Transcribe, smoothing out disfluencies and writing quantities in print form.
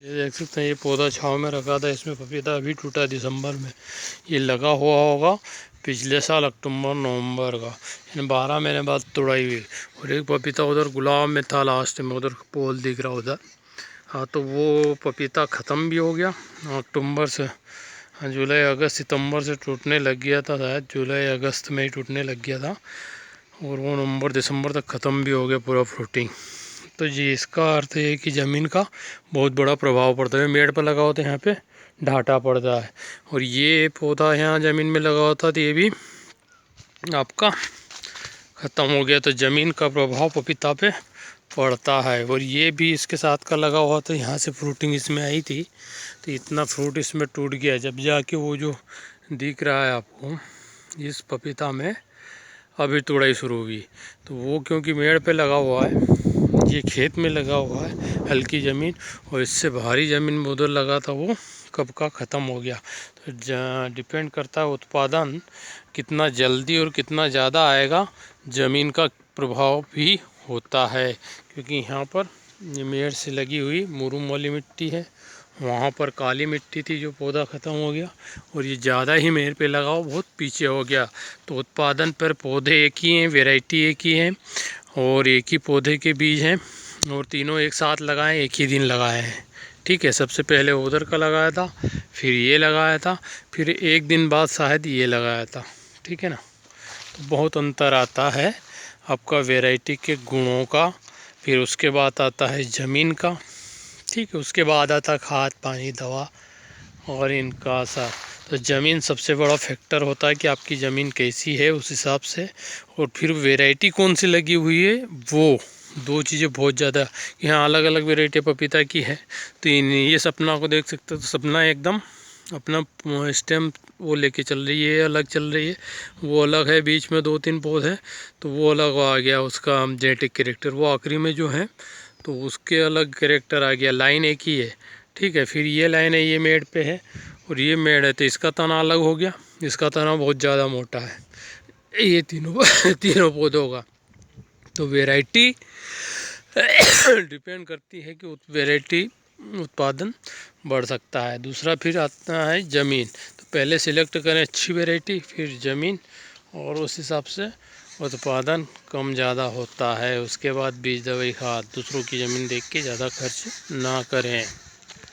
ये देख सकते हैं, ये पौधा छांव में रखा था, इसमें पपीता अभी टूटा दिसंबर में। ये लगा हुआ होगा पिछले साल अक्टूबर नवंबर का, इन 12 महीने बाद तोड़ाई हुई। और एक पपीता उधर गुलाब में था लास्ट में, उधर पोल दिख रहा उधर। हाँ, तो वो पपीता ख़त्म भी हो गया अक्टूबर से। हाँ, जुलाई अगस्त सितंबर से टूटने लग गया था, शायद जुलाई अगस्त में ही टूटने लग गया था। और वो नवंबर दिसंबर तक ख़त्म भी हो गया पूरा फ्रूटिंग। तो जी इसका अर्थ है कि ज़मीन का बहुत बड़ा प्रभाव पड़ता है। मेड़ पर लगा होता है, यहाँ पे ढाटा पड़ता है। और ये पौधा यहाँ ज़मीन में लगा होता तो ये भी आपका ख़त्म हो गया। तो ज़मीन का प्रभाव पपीता पे पड़ता है। और ये भी इसके साथ का लगा हुआ था, यहाँ से फ्रूटिंग इसमें आई थी, तो इतना फ्रूट इसमें टूट गया। जब जाके वो जो दिख रहा है आपको इस पपीता में अभी तुड़ाई शुरू हुई, तो वो क्योंकि मेड़ पे लगा हुआ है, ये खेत में लगा हुआ है हल्की ज़मीन, और इससे भारी ज़मीन में उधर लगा था, वो कब का ख़त्म हो गया। तो डिपेंड करता है उत्पादन कितना जल्दी और कितना ज़्यादा आएगा, ज़मीन का प्रभाव भी होता है। क्योंकि यहाँ पर ये मेड़ से लगी हुई मुरूम वाली मिट्टी है, वहाँ पर काली मिट्टी थी जो पौधा ख़त्म हो गया, और ये ज़्यादा ही मेड़ पे लगा हो, बहुत पीछे हो गया। तो उत्पादन पर पौधे एक ही हैं, वैरायटी एक ही है, और एक ही पौधे के बीज हैं, और तीनों एक साथ लगाए, एक ही दिन लगाए हैं। ठीक है, सबसे पहले उधर का लगाया था, फिर ये लगाया था, फिर एक दिन बाद शायद ये लगाया था। ठीक है ना, तो बहुत अंतर आता है आपका वैरायटी के गुणों का। फिर उसके बाद आता है ज़मीन का। ठीक है, उसके बाद आता खाद पानी दवा और इनका सा। तो ज़मीन सबसे बड़ा फैक्टर होता है कि आपकी ज़मीन कैसी है, उस हिसाब से। और फिर वैरायटी कौन सी लगी हुई है, वो दो चीज़ें बहुत ज़्यादा। यहाँ अलग अलग वैरायटी पपीता की है, तो ये सपना को देख सकते हो, तो सपना एकदम अपना स्टेम वो लेके चल रही है, अलग चल रही है, वो अलग है। बीच में 2-3 पौधे, तो वो अलग आ गया उसका जेनेटिक कैरेक्टर। वो आखिरी में जो है तो उसके अलग कैरेक्टर आ गया, लाइन एक ही है। ठीक है, फिर ये लाइन है, ये मेड़ पे है और ये मेड़ है, तो इसका तना अलग हो गया, इसका तना बहुत ज़्यादा मोटा है, ये तीनों तीनों पौधों का। तो वैरायटी डिपेंड करती है कि वैरायटी उत्पादन बढ़ सकता है। दूसरा फिर आता है ज़मीन, तो पहले सिलेक्ट करें अच्छी वैरायटी, फिर ज़मीन, और उस हिसाब से उत्पादन कम ज़्यादा होता है। उसके बाद बीज दवाई खाद दूसरों की ज़मीन देख के ज़्यादा खर्च ना करें।